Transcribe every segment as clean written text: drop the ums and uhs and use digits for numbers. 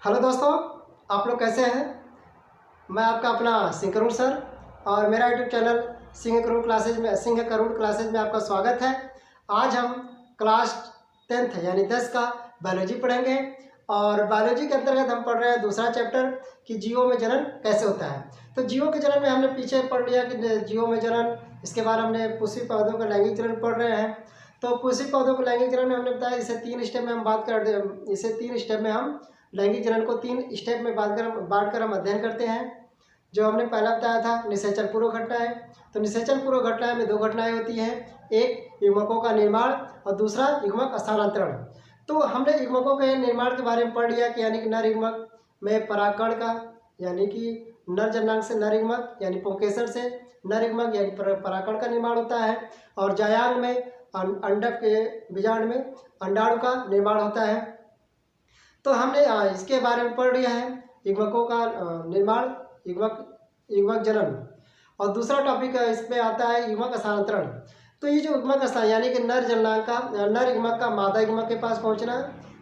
Hello दोस्तों, आप लोग कैसे हैं। मैं आपका अपना सिंह करुण सर और मेरा यूट्यूब चैनल सिंह करुण क्लासेज में आपका स्वागत है। आज हम क्लास 10th यानी 10 का बायोलॉजी पढ़ेंगे और बायोलॉजी के अंतर्गत हम पढ़ रहे हैं दूसरा चैप्टर कि जीवों में जनन कैसे होता है। तो जीवों के जनन में हमने पीछे पढ़ लिया कि जीवों में जनन, इसके बाद हमने पुष्पी पौधों का लैंगिक जनन पढ़ रहे हैं। तो पुष्पी पौधों का लैंगिक जनन में हमने बताया इसे 3 स्टेप में हम लैंगिक जनन को 3 स्टेप में बांट कर हम अध्ययन करते हैं। जो हमने पहला बताया था निषेचन पूर्व घटनाएं। तो निषेचन पूर्व घटनाएं में 2 घटनाएं होती हैं, एक युग्मकों का निर्माण और दूसरा युग्मक स्थानांतरण। तो हमने युग्मकों के निर्माण के बारे में पढ़ लिया कि यानी कि नर युग्मक में परागकण का यानी कि नर जननांग से नर युग्मक यानी पुंकेसर से नर युग्मक यानी परागकण का निर्माण होता है और जायांग में अंडक के बीजांड में अंडाणु का निर्माण होता है। तो हमने इसके बारे में पढ़ लिया है युग्मकों का निर्माण, युग्मक जनन। और दूसरा टॉपिक इसमें आता है युग्मक स्थानांतरण। तो ये जो युग्मक स्थान यानी कि नर युग्मक का मादा युग्मक के पास पहुंचना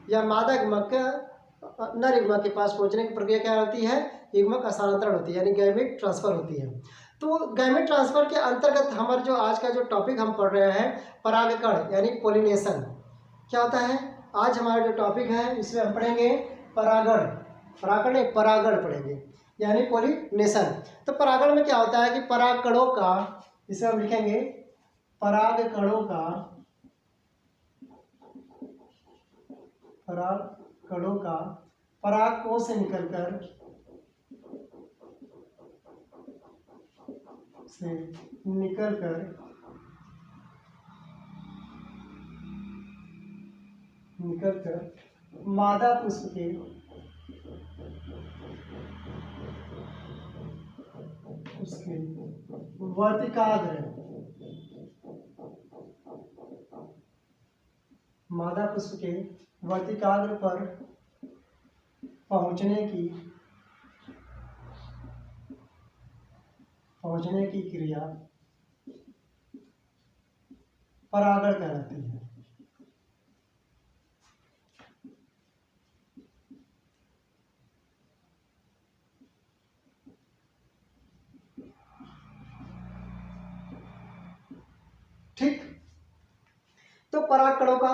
या मादा युग्मक का नर युग्मक के पास पहुंचने की प्रक्रिया क्या होती है, युग्मक स्थानांतरण होती है यानी गैमेट ट्रांसफर होती है। तो गैमेट ट्रांसफर के अंतर्गत हमारा जो आज का जो टॉपिक हम पढ़ रहे हैं परागकण यानी पोलिनेशन क्या होता है। आज हमारा जो टॉपिक है इसमें हम पढ़ेंगे परागण पढ़ेंगे यानी पोलिनेशन। तो परागण में क्या होता है कि परागकणों का, इसे हम लिखेंगे परागकणों का परागकोश से निकलकर मादा पुष्प के उसके वर्तिकाग्र मादा पुष्प के वर्तिकाग्र पर पहुंचने की क्रिया परागण कहलाती है। ठीक, तो परागकणों का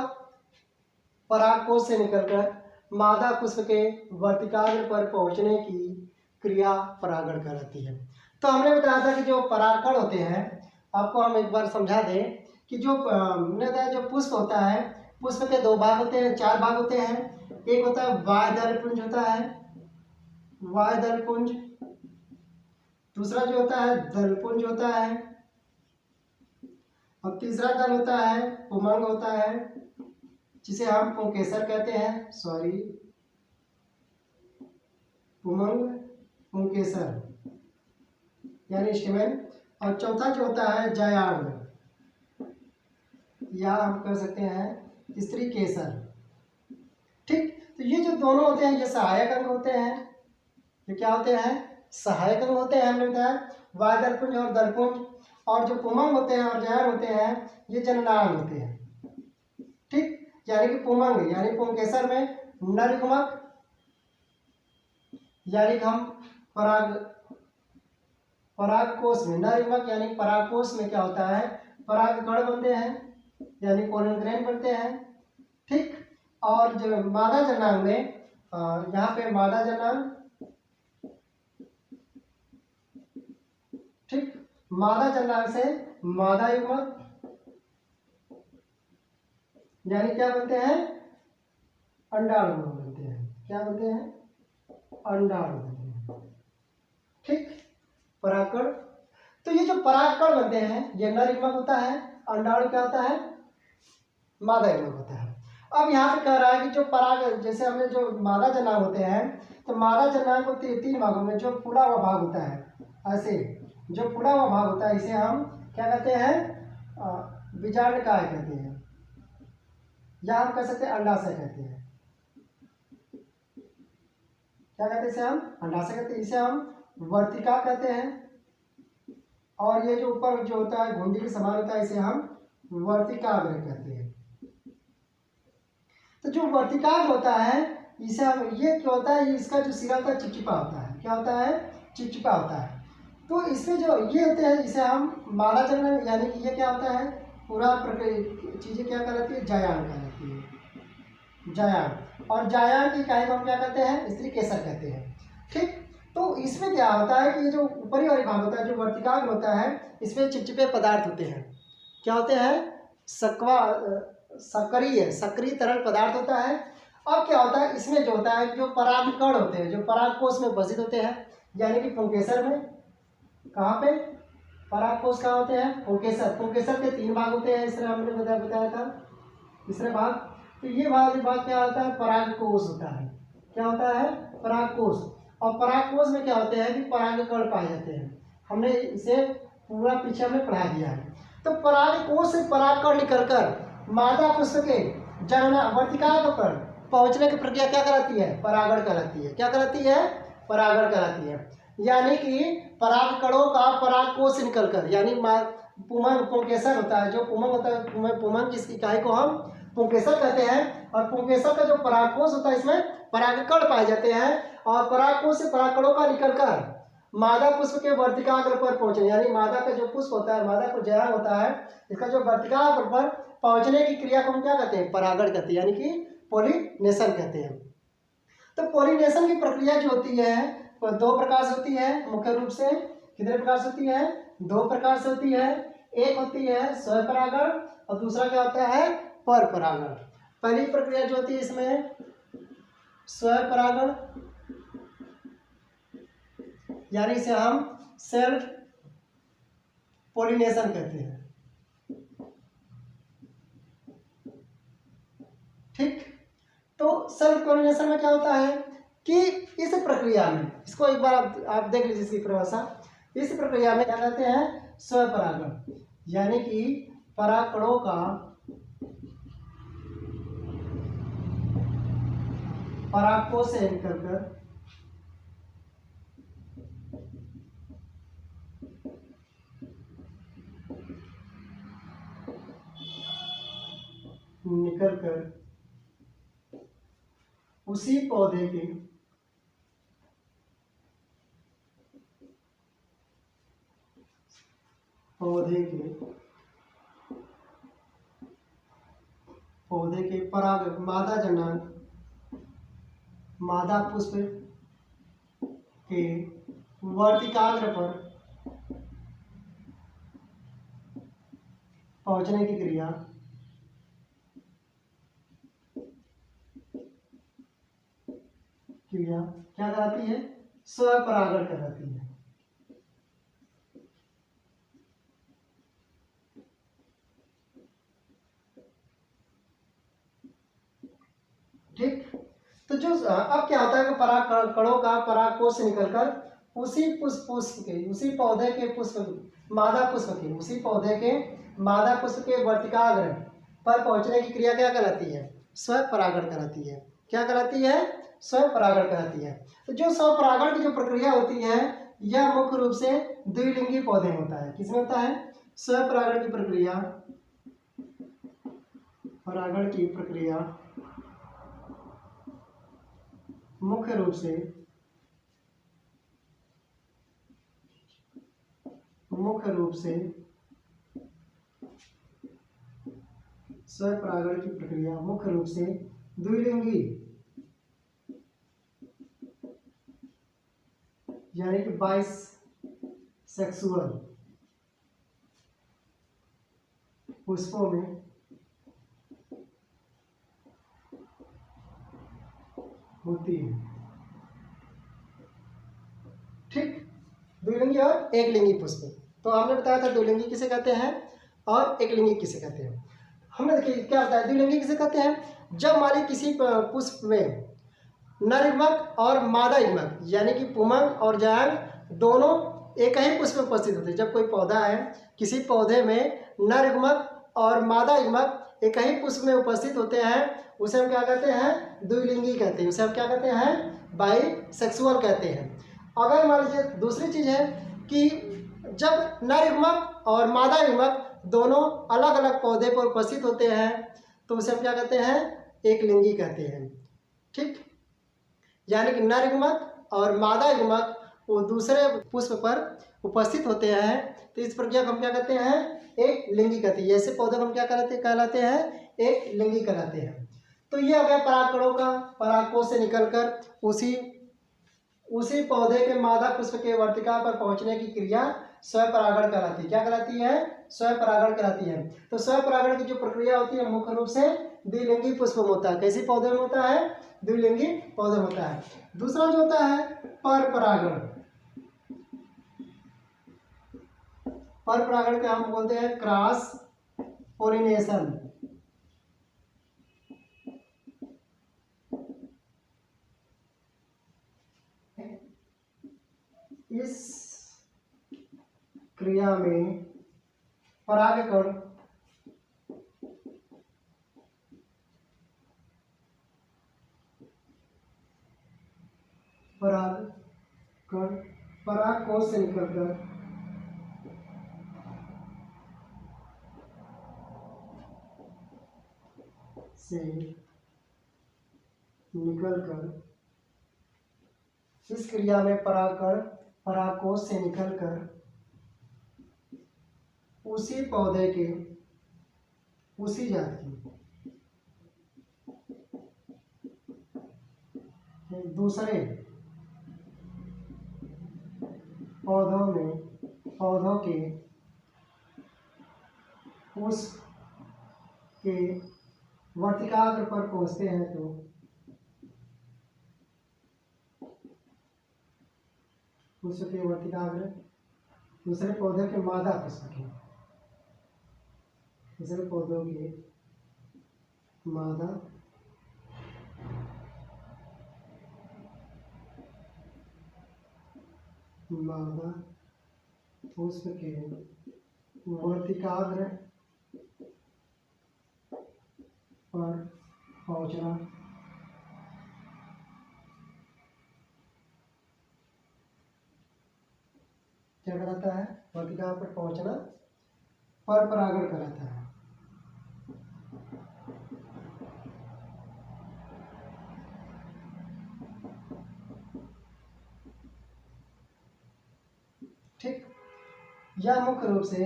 परागकोश से निकलकर मादा पुष्प के वर्तिकाग्र पर पहुंचने की क्रिया परागण कहलाती है। तो हमने बताया था कि जो परागकण होते हैं, आपको हम एक बार समझा दें कि जो जो पुष्प होता है, पुष्प के 2 भाग होते हैं, 4 भाग होते हैं। एक होता है बाह्यदल पुंज होता है, बाह्यदल पुंज। दूसरा जो होता है दलपुंज होता है और तीसरा दल होता है पुमंग होता है जिसे हम पुंकेसर कहते हैं, पुंकेसर यानी स्टेमेन। और चौथा जो होता है जायांग या हम कह सकते हैं स्त्री केसर। ठीक, तो ये जो दोनों होते हैं ये सहायक अंग होते हैं। ये क्या होते हैं, सहायक अंग होते हैं। हमने बताया बाह्यदलपुंज और दलपुंज। और जो पुमंग होते हैं और जायांग होते हैं ये जननांग होते हैं। ठीक, यानी कि पुमंग यानी पुंकेसर में नर युग्मक यानी हम परागकोश में नर युग्मक यानी परागकोश में क्या होता है, परागकण बनते हैं यानी पोलन ग्रेन बनते हैं। ठीक, और जो मादा जननांग में यहाँ पे मादा जननांग, ठीक, मादा जननांग से मादा युग्मक यानी क्या बनते हैं, अंडाणु बनते हैं। क्या बनते हैं, अंडाणु बनते हैं। ठीक, परागकण। तो ये जो परागकण बनते हैं ये नर युग्मक होता है, अंडाणु क्या होता है, मादा युग्मक होता है। अब यहाँ पे कह रहा है कि जो पराग, जैसे हमने जो मादा जननांग होते हैं तो मादा जननांग को 3 भागों में, जो फूला हुआ भाग होता है, ऐसे जो फूला हुआ भाग होता है इसे हम क्या कहते हैं, बीजांडकाय कहते हैं या हम कह सकते हैं अंडाशय कहते हैं। क्या कहते हैं इसे हम, अंडाशय कहते हैं। इसे हम वर्तिका कहते हैं और ये जो ऊपर जो होता है घुंडी के समान होता है इसे हम वर्तिकाग्र कहते हैं। तो जो वर्तिकाग्र होता है इसे हम, ये क्या होता है, इसका जो सिरा होता है चिपचिपा होता है, क्या होता है, चिपचिपा होता है। तो इसमें जो ये होते हैं इसे हम मादा जनन, यानी कि ये क्या होता है, पूरा चीज़ें क्या कहलाती है, जायान कहलाती है, जायान। और जायान की इकाई को हम क्या कहते हैं, स्त्री केसर कहते हैं। ठीक, तो इसमें क्या होता है कि ये जो ऊपरी वाली भाग होता है, जो वर्तिकाग्र होता है, इसमें चिपचिपे पदार्थ होते हैं, क्या होते हैं, सक्रिय तरल पदार्थ होता है। अब क्या होता है, इसमें जो होता है, जो परागकण होते हैं, जो परागकोश में उपस्थित होते हैं, यानी कि पुंकेसर में, कहाँ पे, परागकोश कहाँ होते हैं, पुंकेसर। पुंकेसर के 3 भाग होते हैं, इसमें हमने बताया था, तीसरे भाग। तो ये भाग क्या होता है, परागकोश होता है, क्या होता है, परागकोश। और परागकोश में क्या होते हैं कि परागकण पाए जाते हैं, हमने इसे पूरा पीछे हमने पढ़ा दिया है। तो परागकोश से परागकण निकलकर मादा पुष्प के जनना वर्तिकाग्र पर पहुंचने की प्रक्रिया क्या कराती है, परागण कहलाती है, क्या कराती है, परागण कहलाती है। यानी कि परागकणों का परागकोश से निकलकर, यानी पुमंग, पुंकेसर होता है, जो पुमंग होता है, पुमंग की इकाई को हम पुंकेसर कहते हैं। और पुंकेसर का जो परागकोश होता है, इसमें परागकण पाए जाते हैं, और परागकोश से परागकणों का निकलकर मादा पुष्प के वर्तिकाग्र पर पहुंचने, यानी मादा का जो पुष्प होता है, मादा को जया होता है, इसका जो वर्तिकाग्र पर पहुंचने की क्रिया को हम क्या कहते हैं, परागण कहते हैं, यानी कि पोलिनेशन कहते हैं। तो पोलिनेशन की प्रक्रिया जो होती है वो 2 प्रकार से होती है, मुख्य रूप से कितने प्रकार से होती है, 2 प्रकार से होती है। एक होती है स्वपरागण और दूसरा क्या होता है, पर परागण। पहली प्रक्रिया जो होती है इसमें स्वपरागण, यानी इसे हम सेल्फ पोलिनेशन कहते हैं। ठीक, तो सेल्फ पोलिनेशन में क्या होता है कि इस प्रक्रिया में, इसको एक बार आप देख लीजिए इसकी परिभाषा। इस प्रक्रिया में क्या कहते हैं, स्वपरागण, यानी कि परागकणों का परागकोश से निकलकर उसी पौधे के पराग मादा जनन, मादा पुष्प के वर्तिकाग्र पर पहुंचने की क्रिया क्या कराती है, स्वपरागण कराती है। ठीक, तो जो अब क्या होता है कि परागकणों का परागकोश से निकलकर उसी पुष्प के, उसी पौधे के पुष्प, मादा पुष्प के, उसी पौधे के मादा पुष्प के वर्तिकाग्र पर पहुंचने की क्रिया क्या कहलाती है, स्वपरागण कहलाती है। क्या कहलाती है, स्वपरागण कहलाती है। तो जो स्वपरागण की जो प्रक्रिया होती है, यह मुख्य रूप से द्विलिंगी पौधे में होता है। किसमें होता है, स्वपरागण की प्रक्रिया, परागण की प्रक्रिया मुख्य रूप से स्वपरागण की प्रक्रिया मुख्य रूप से द्विलिंगी, यानी कि बाइसेक्सुअल पुष्पों में होती है। ठीक, द्विलिंगी और एकलिंगी पुष्प। तो आपने बताया था द्विलिंगी किसे कहते हैं और एकलिंगी किसे कहते हैं। हमने देखिए क्या होता है, द्विलिंगी किसे कहते हैं, जब मान ली किसी पुष्प में नर युग्मक और मादा युग्मक, यानी कि पुमंग और जायंग दोनों एक ही पुष्प में उपस्थित होते हैं। जब कोई पौधा है, किसी पौधे में नर युग्मक और मादा युग्मक एक ही पुष्प में उपस्थित होते हैं, उसे हम क्या कहते हैं, द्विलिंगी कहते हैं। उसे हम क्या कहते हैं, बाइसेक्सुअल कहते हैं। अगर मान लीजिए दूसरी चीज़ है कि जब नर युग्मक और मादा युग्मक दोनों अलग अलग पौधे पर उपस्थित होते हैं, तो उसे हम क्या कहते हैं, एकलिंगी कहते हैं। ठीक, यानी कि नर युग्मक और मादा युग्मक वो दूसरे पुष्प पर उपस्थित होते हैं तो इस प्रक्रिया को हम क्या कहते हैं, एक लिंगी कहते हैं। ऐसे पौधे को हम क्या कहलाते हैं, एक लिंगी कहलाते हैं। तो ये हो गया परागकणों का परागकोश से निकलकर उसी पौधे के मादा पुष्प के वर्तिका पर पहुंचने की क्रिया स्वपरागण कहलाती है। क्या कहलाती है, स्वपरागण कहलाती है। तो स्वपरागण की जो प्रक्रिया होती है मुख्य रूप से द्विलिंगी पुष्प में होता है। कैसे पौधे में होता है, द्विलिंगी पौधे में होता है। दूसरा जो होता है परपरागण। परपरागण के हम बोलते हैं क्रॉस पोलिनेशन। इस क्रिया में परागकण परागकोश से निकलकर इस क्रिया में परागकण परागकोश से निकलकर उसी पौधे के उसी जात की दूसरे पौधों के पुष्प के वर्तिकाग्र पर पहुंचते हैं तो पुष्प के वर्तिकाग्र दूसरे पौधे के मादा पुष्प के दूसरे पौधों के मादा पुष्प के वर्तिकाग्र पर पहुंचना क्या कहलाता है, वर्तिकाग्र पर पहुंचना परपरागण कहलाता है। ठीक, यह मुख्य रूप से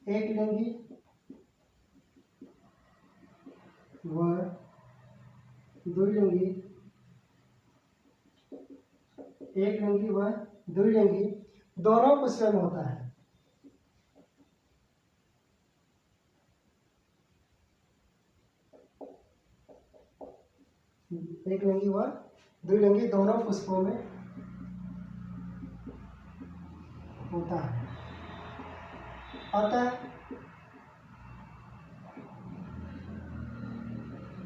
एक लिंगी व द्विलिंगी दोनों पुष्पों में होता है। एक लिंगी व द्विलिंगी दोनों पुष्पों में होता है। अतः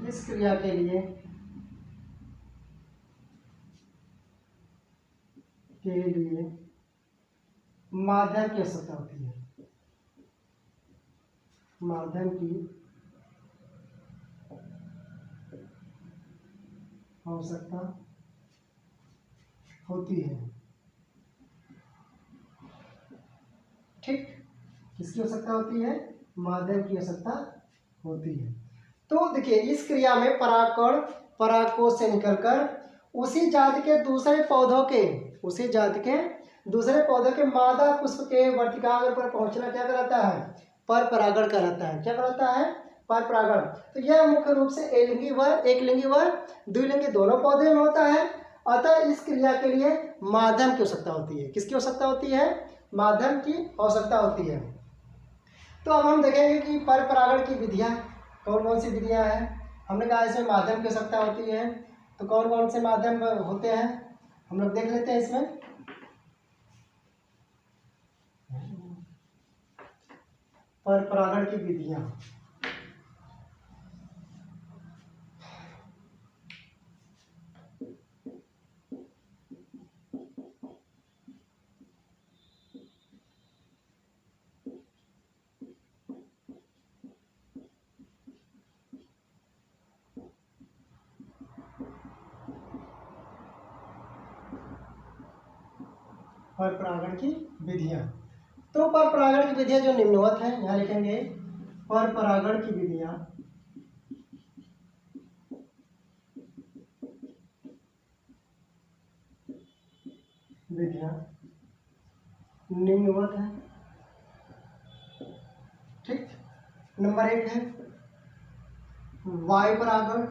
इस क्रिया के लिए माध्यम की आवश्यकता होती है। माध्यम की आवश्यकता होती है। ठीक, किसकी आवश्यकता होती है, माध्यम की आवश्यकता होती है। तो देखिए इस क्रिया में परागकण परागकोश से निकलकर उसी जाति के दूसरे पौधों के मादा पुष्प के वर्तिकाग्र पर पहुंचना क्या कहलाता है, परपरागण कहलाता है। क्या कहलाता है, परपरागण। तो यह मुख्य रूप से एकलिंगी व द्विलिंगी दोनों पौधे में होता है। अतः इस क्रिया के लिए माध्यम की आवश्यकता होती है। किसकी आवश्यकता होती है, माध्यम की आवश्यकता होती है। तो अब हम देखेंगे कि परपरागण की विधियां कौन कौन सी विधियां हैं। हमने कहा इसमें माध्यम की आवश्यकता होती है, तो कौन कौन से माध्यम होते हैं हम लोग देख लेते हैं। इसमें परपरागण की विधियां, परपरागण की विधियां। तो परपरागण की विधियां जो निम्नवत हैं, यहाँ लिखेंगे परपरागण की विधियां। विधियां निम्नवत है। ठीक। नंबर 1 है वायु परागण,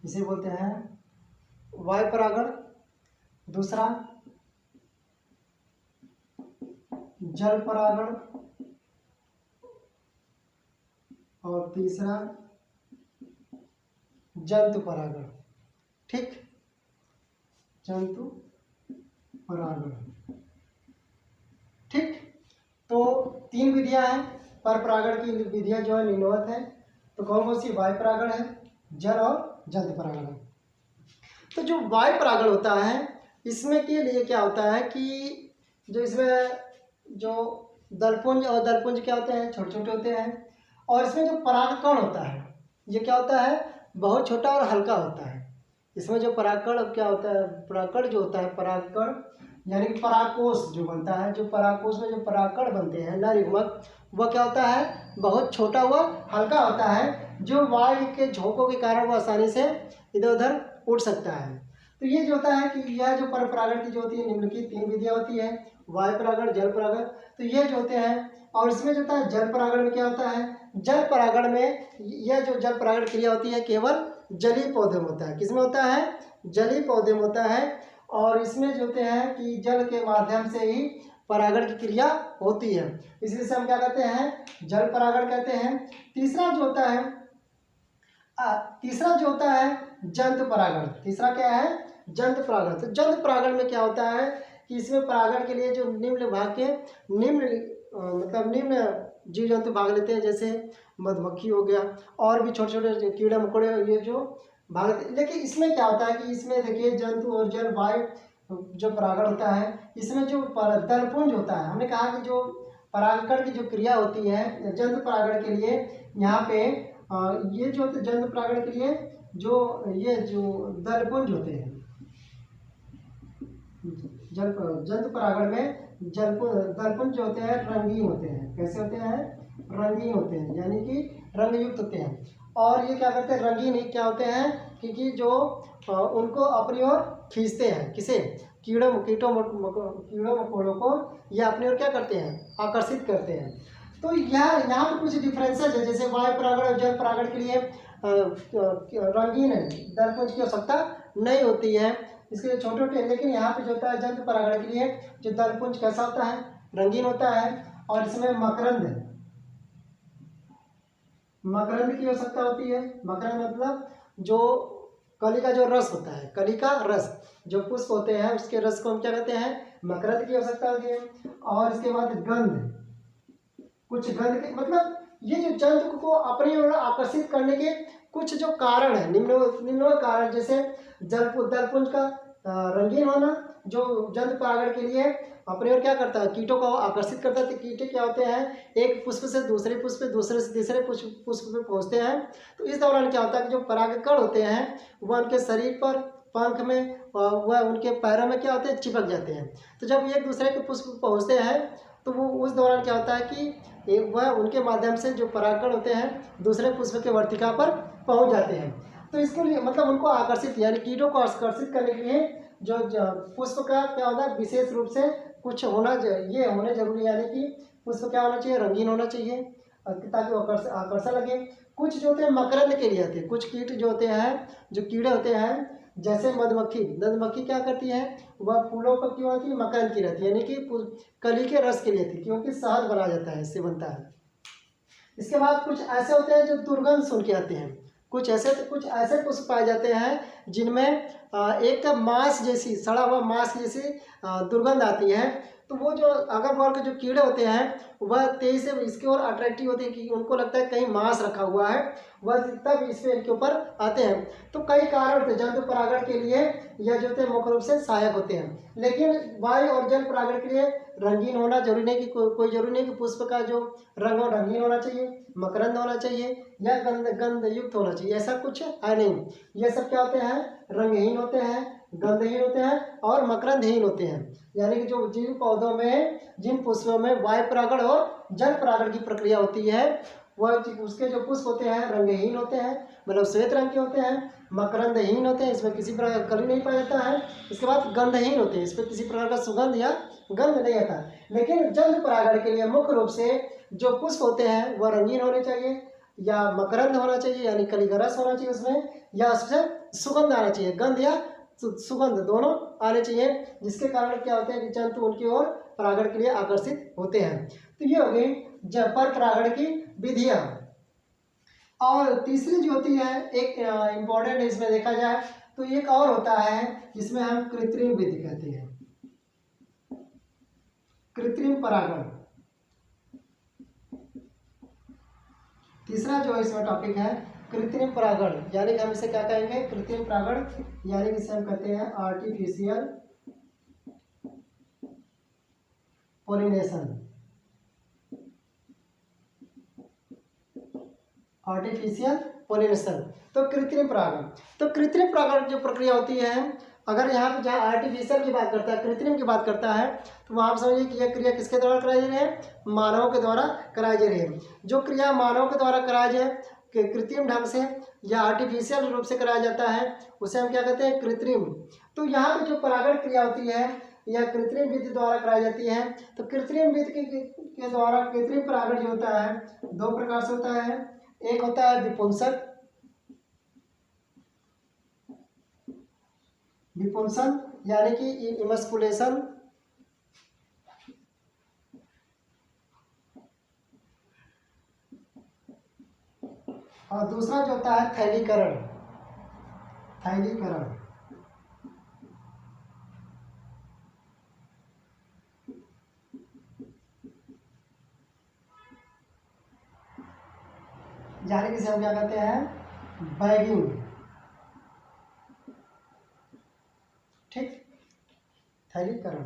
इसे बोलते हैं वायु परागण। दूसरा जल परागण और तीसरा जंतु परागण। ठीक, जंतु परागण। ठीक, तो 3 विधियां हैं। पर परागण की विधियां जो है निम्नवत है। तो कौन कौन सी? वायु परागण है, जल और जंतु परागण है। तो जो वायु परागण होता है इसमें के लिए क्या होता है कि जो इसमें जो दलपुंज और दलपुंज क्या होते हैं? छोटे छोटे होते हैं। और इसमें जो परागकण होता है ये क्या होता है? बहुत छोटा और हल्का होता है। इसमें जो परागकण क्या होता है? परागकण जो होता है, परागकण यानी कि परागकोश जो बनता है, जो परागकोश में जो परागकण बनते हैं नर युग्मक, वह क्या होता है? बहुत छोटा व हल्का होता है, जो वायु के झोंकों के कारण वह आसानी से इधर उधर उड़ सकता है। तो ये जो होता है कि यह जो पर परागण की जो होती है निम्नलिखित 3 विधियां होती है, वायु परागण, जल परागण। तो ये जो होते हैं, और इसमें जो होता है जल परागण में क्या होता है? जल परागण में यह जो जल परागण क्रिया होती है केवल जलीय पौधे में होता है। किसमें होता है? जलीय पौधे में होता है। और इसमें जो होते हैं कि जल के माध्यम से ही परागण की क्रिया होती है, इसलिए से हम क्या कहते हैं? जल परागण कहते हैं। तीसरा जो होता है जंतु परागण। तीसरा क्या है? जंतु परागण। तो जंतु परागण में क्या होता है कि इसमें परागण के लिए जो निम्न भाग के निम्न जीव जंतु भाग लेते हैं, जैसे मधुमक्खी हो गया और भी छोटे छोटे कीड़े मकोड़े, ये जो भाग लेते हैं। लेकिन इसमें क्या होता है कि इसमें देखिए जंतु और जल वायु जो परागण होता है, इसमें जो दलपुंज होता है, हमने कहा कि जो परागकण की जो क्रिया होती है जंतु परागण के लिए, यहाँ पे ये जो जंतु परागण के लिए जो दलपुंज होते हैं, जंतु परागण में दलपुंज जो होते हैं रंगीन होते हैं। कैसे होते हैं? रंगीन होते हैं, यानी कि रंग युक्त होते हैं। और ये क्या करते हैं? रंगीन ही क्या होते हैं? क्योंकि जो उनको अपनी ओर खींचते हैं। किसे? कीड़ों मकोड़ों को ये अपनी ओर क्या करते हैं? आकर्षित करते हैं। तो यहाँ पर कुछ डिफरेंसेस है, जैसे वायु परागण और जल परागण के लिए रंगीन दलपुंज की आवश्यकता नहीं होती है, इसके लिए छोटे छोटे। लेकिन यहाँ पे जो होता है जंतु परागण के लिए जो दलपुंज कैसा होता है? रंगीन होता है। और इसमें मकरंद की आवश्यकता होती है। मकरंद मतलब जो कली का जो रस होता है, कली का रस, जो पुष्प होते हैं उसके रस को हम क्या कहते हैं? मकरंद की आवश्यकता होती है। और इसके बाद गंध, कुछ गंध के मतलब ये जो जंतु को अपनी ओर आकर्षित करने के कुछ जो कारण है, निम्न कारण, जैसे दलपुंज का रंगीन होना, जो जंतु परागण के लिए अपने ओर क्या करता है? कीटों को आकर्षित करता है। तो कीटे क्या होते हैं? एक पुष्प से दूसरे पुष्प पे, दूसरे से तीसरे पुष्प पे पहुंचते हैं। तो इस दौरान क्या होता है कि जो परागकण होते हैं वह उनके शरीर पर, पंख में, वह उनके पैरों में क्या होते हैं? चिपक जाते हैं। तो जब एक दूसरे के पुष्प पे पहुँचते हैं तो वो उस दौरान क्या होता है कि वह उनके माध्यम से जो परागकण होते हैं दूसरे पुष्प के वर्तिका पर पहुंच जाते हैं। तो इसके लिए मतलब उनको आकर्षित, यानी कीटों को आकर्षित करने के लिए जो पुष्प का क्या होता है? विशेष रूप से कुछ होना ये होने जरूरी, यानी कि पुष्प क्या होना चाहिए? रंगीन होना चाहिए ताकि वो आकर्षण लगे। कुछ जो होते हैं मकरंद के लिए आते हैं। कुछ कीट जो होते हैं, जो कीड़े होते हैं, जैसे मधुमक्खी क्या करती है? वह फूलों पर क्यों आती है? मकरंद की रहती है, यानी कि कली के रस के लिए थी, क्योंकि शहद बना जाता है, इससे बनता है। इसके बाद कुछ ऐसे होते हैं जो दुर्गंध सुन के आते हैं। कुछ ऐसे पुष्प पाए जाते हैं जिनमें एक मांस जैसी, सड़ा हुआ मांस जैसी दुर्गंध आती है। तो वो जो अगल बगल के जो कीड़े होते हैं वह तेजी से इसके ओर अट्रैक्टिव होते हैं, कि उनको लगता है कहीं मांस रखा हुआ है, वह तब इस पे इनके ऊपर आते हैं। तो कई कारण थे जंतु परागण के लिए, यह जो थे मुख्य रूप से सहायक होते हैं। लेकिन वायु और जल परागण के लिए रंगीन होना जरूरी नहीं, कि कोई जरूरी नहीं कि पुष्प का जो रंग हो रंगीन होना चाहिए, मकरंद होना चाहिए या गंध युक्त होना चाहिए, ऐसा कुछ है नहीं। ये सब क्या होते हैं? रंगहीन होते हैं। गंधहीन होते हैं और मकरंदहीन होते हैं। यानी कि जो जिन पौधों में, जिन पुष्पों में वायु परागण और जल परागण की प्रक्रिया होती है, वह उसके जो पुष्प होते हैं रंगहीन होते हैं, मतलब श्वेत रंग के होते हैं, मकरंदहीन होते हैं, इसमें किसी प्रकार का कली नहीं पाया जाता है। इसके बाद गंधहीन होते हैं, इस पर किसी प्रकार का सुगंध या गंध नहीं आता। लेकिन जल परागण के लिए मुख्य रूप से जो पुष्प होते हैं वह रंगीन होने चाहिए, या मकरंद होना चाहिए यानी कलिगरस होना चाहिए उसमें, या उससे सुगंध आना चाहिए, गंध या सुगंध दोनों आने चाहिए, जिसके कारण क्या होता है कि जंतु उनकी ओर परागण के लिए आकर्षित होते हैं। तो ये हो गई पर परागण की विधियां। और तीसरी जो होती है एक इम्पॉर्टेंट इसमें देखा जाए तो एक और होता है जिसमें हम कृत्रिम विधि कहते हैं, कृत्रिम परागण। तीसरा जो इसमें टॉपिक है कृत्रिम परागण, यानी कि हम इसे क्या कहेंगे, कृत्रिम परागण, यानी कि इसे हम कहते हैं आर्टिफिशियल पोलिनेशन। आर्टिफिशियल पोलिनेशन तो कृत्रिम परागण। तो कृत्रिम परागण जो प्रक्रिया होती है, अगर यहाँ पे जहाँ आर्टिफिशियल की बात करता है, कृत्रिम की बात करता है, तो वहाँ आप समझिए कि यह क्रिया किसके द्वारा कराई जा रही है, मानवों के द्वारा कराई जा रही है। जो क्रिया मानवों के द्वारा कराई जाए कृत्रिम ढंग से या आर्टिफिशियल रूप से कराया जाता है, उसे हम क्या कहते हैं, कृत्रिम। तो यहाँ पे जो परागण क्रिया होती है यह कृत्रिम विधि द्वारा कराई जाती है। तो कृत्रिम विधि के द्वारा कृत्रिम परागण जो होता है दो प्रकार से होता है। एक होता है विपुंसन, विपुंसन यानी कि इमस्कुलेशन, और दूसरा जो होता है थैलीकरण, थैलीकरण। यानी कि हम क्या कहते हैं, बैगिंग, ठीक, थैलीकरण।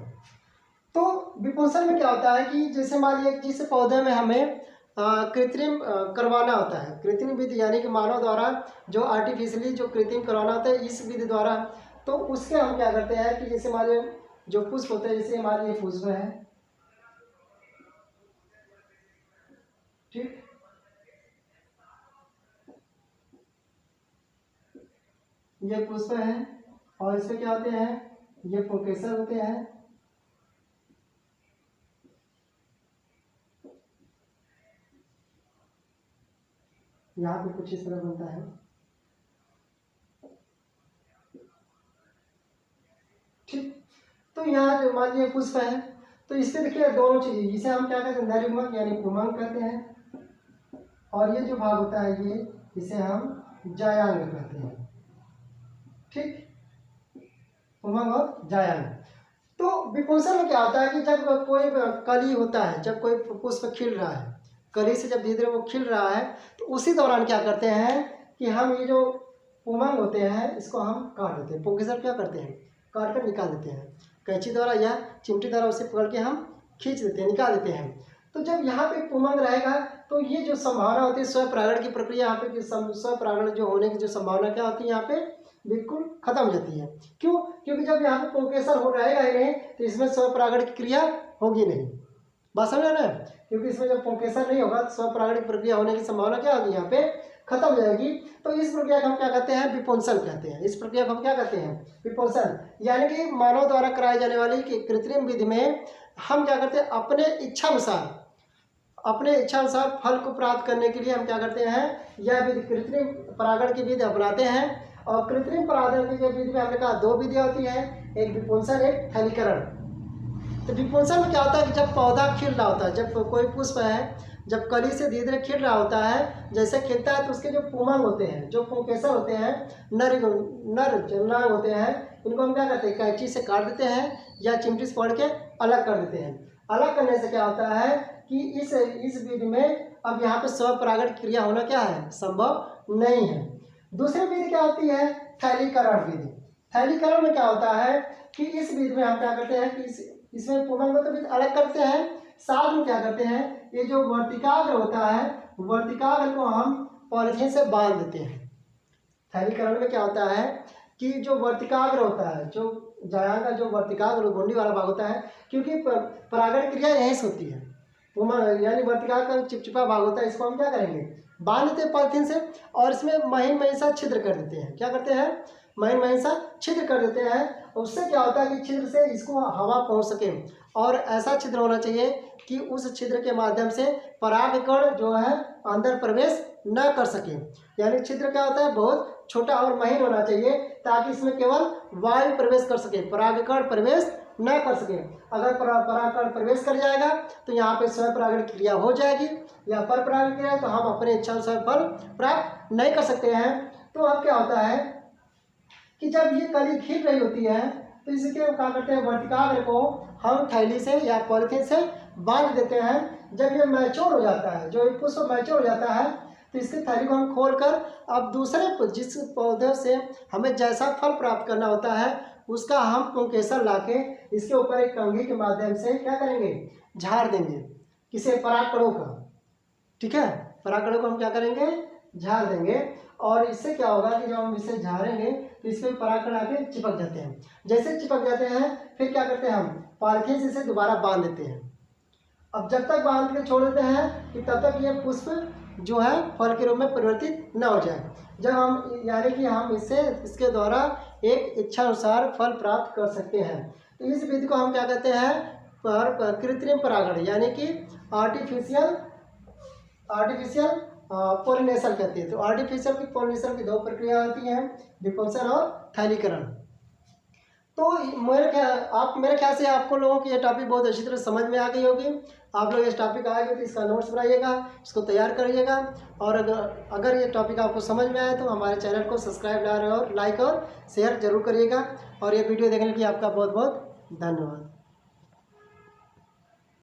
तो विपुंसन में क्या होता है कि जैसे मान लिया जिस पौधे में हमें कृत्रिम करवाना होता है, कृत्रिम विधि यानी कि मानव द्वारा जो आर्टिफिशियली जो कृत्रिम करवाना होता है इस विधि द्वारा, तो उसके हम क्या करते हैं कि जैसे मान लिया जो पुष्प होते हैं, जैसे हमारे ये पुष्प है, ठीक, ये पुष्प है और इसमें क्या होते हैं, ये पुंकेसर होते हैं। यहाँ पे कुछ इस तरह बनता है, ठीक। तो यहाँ जो मान लीजिए पुष्प है, तो इससे देखिए दोनों चीजें, जिसे हम क्या कहते हैं, नरिमक यानी पुमंग कहते हैं, और ये जो भाग होता है ये इसे हम जायांग कहते हैं, ठीक, पुमंग और जायांग। तो विपुंसन में क्या होता है कि जब कोई कली होता है, जब कोई पुष्प खिल रहा है, कली से जब धीरे धीरे वो खिल रहा है, तो उसी दौरान क्या करते हैं कि हम ये जो पुमंग होते हैं इसको हम काट देते हैं, पुंकेसर क्या करते हैं, काट कर निकाल देते हैं, कैंची द्वारा या चिमटी द्वारा उसे पकड़ के हम खींच देते हैं, निकाल देते हैं। तो जब यहाँ पे पुमंग रहेगा तो ये जो संभावना होती है स्व परागण की प्रक्रिया, यहाँ पे स्व परागण जो होने की जो संभावना क्या होती है यहाँ पे बिल्कुल खत्म हो जाती है। क्यों? क्योंकि जब यहाँ पे पुंकेसर हो रहेगा ही नहीं तो इसमें स्व परागण की क्रिया होगी नहीं, बात समझ ना, क्योंकि इसमें जब पुंकेसर नहीं होगा तो स्व परागण की प्रक्रिया होने की संभावना क्या होगी, यहाँ पे खत्म हो जाएगी। तो इस प्रक्रिया को हम क्या कहते हैं, विपुंसन कहते हैं। इस प्रक्रिया को हम क्या कहते हैं, विपुंसन। यानी कि मानव द्वारा कराई जाने वाली कृत्रिम विधि में हम क्या करते हैं, अपने इच्छा अनुसार फल को प्राप्त करने के लिए हम क्या करते हैं, यह विधि कृत्रिम परागण की विधि अपनाते हैं। और कृत्रिम परागण की विधि में हमने कहा दो विधियां होती हैं, एक विपुंसन, एक थैलीकरण। तो विपुंसन में क्या होता है कि जब पौधा खिल रहा होता है, जब कोई पुष्प है जब कली से धीरे धीरे खिल रहा होता है, जैसे खिलता है तो उसके जो पुमंग होते हैं, जो पुंकेसर होते हैं, नर जननांग होते हैं, इनको हम क्या करते हैं, कैंची से काट देते हैं या चिमटी से पकड़ के अलग कर देते हैं। अलग करने से क्या होता है कि इस विधि में अब यहाँ पे स्व परागण क्रिया होना क्या है, संभव नहीं है। दूसरी विधि क्या होती है, थैलीकरण विधि। थैलीकरण में क्या होता है कि इस विधि में हम क्या करते हैं कि इसमें पुमंग को तो अलग करते हैं, साथ में क्या करते हैं, ये जो वर्तिकाग्र होता है, वर्तिकाग्र को हम पॉलीथीन से बांध देते हैं। थैलीकरण में क्या होता है कि जो वर्तिकाग्र होता है, जो जायांग का जो वर्तिकाग्र घुंडी वाला भाग होता है, क्योंकि परागण क्रिया यहीं से होती है, यानी वर्तिकाग्र का चिपचिपा भाग होता है, इसको हम क्या करेंगे, बांध देते हैं पॉलिथीन से और इसमें महीन महीन सा छिद्र कर देते हैं। क्या करते हैं, महीन महीन सा छिद्र कर देते हैं। उससे क्या होता है कि छिद्र से इसको हवा पहुंच सके, और ऐसा छिद्र होना चाहिए कि उस छिद्र के माध्यम से परागकण जो है अंदर प्रवेश न कर सके। यानी छिद्र क्या होता है, बहुत छोटा और महीन होना चाहिए ताकि इसमें केवल वायु प्रवेश कर सके, परागकण प्रवेश न कर सके। अगर परागकण प्रवेश कर जाएगा तो यहाँ पे स्वयं परागण क्रिया हो जाएगी, या पर परागण क्रिया तो हम अपने इच्छा अनुसार फल प्राप्त नहीं कर सकते हैं। तो अब क्या होता है कि जब ये कली खिल रही होती है तो इसके क्या करते हैं, वर्तिकाग्र को हम थैली से या पॉलिथीन से बांध देते हैं। जब ये मैच्योर हो जाता है, जो पुष्प मैच्योर हो जाता है, तो इसके थैली को हम खोलकर अब दूसरे जिस पौधे से हमें जैसा फल प्राप्त करना होता है उसका हम पुंकेसर लाके इसके ऊपर एक कंघी के माध्यम से क्या करेंगे, झाड़ देंगे, किसे, परागकणों का। ठीक है, परागकणों को हम क्या करेंगे, झाड़ देंगे। और इससे क्या होगा कि जब हम इसे झाड़ेंगे तो इसमें परागकण आके चिपक जाते हैं। जैसे चिपक जाते हैं फिर क्या करते हैं, हम पॉलिथीन से इसे दोबारा बांध देते हैं। अब जब तक बांध के छोड़ देते हैं कि तब तक ये पुष्प जो है फल के रूप में परिवर्तित न हो जाए। जब हम यानी कि हम इसके द्वारा एक इच्छा अनुसार फल प्राप्त कर सकते हैं। तो इस विधि को हम क्या कहते हैं, कृत्रिम परागण, यानी कि आर्टिफिशियल पोलिनेशन कहते हैं। तो आर्टिफिशियल की पोलिनेशन की दो प्रक्रिया होती हैं, डिफोल्शन और थैलीकरण। तो मेरे ख्याल से आपको लोगों की ये टॉपिक बहुत अच्छी तरह समझ में आ गई होगी। आप लोग इस टॉपिक आएंगे तो इसका नोट्स बनाइएगा, इसको तैयार करिएगा। और अगर ये टॉपिक आपको समझ में आए तो हमारे चैनल को सब्सक्राइब और लाइक और शेयर जरूर करिएगा। और ये वीडियो देखने के लिए आपका बहुत बहुत धन्यवाद।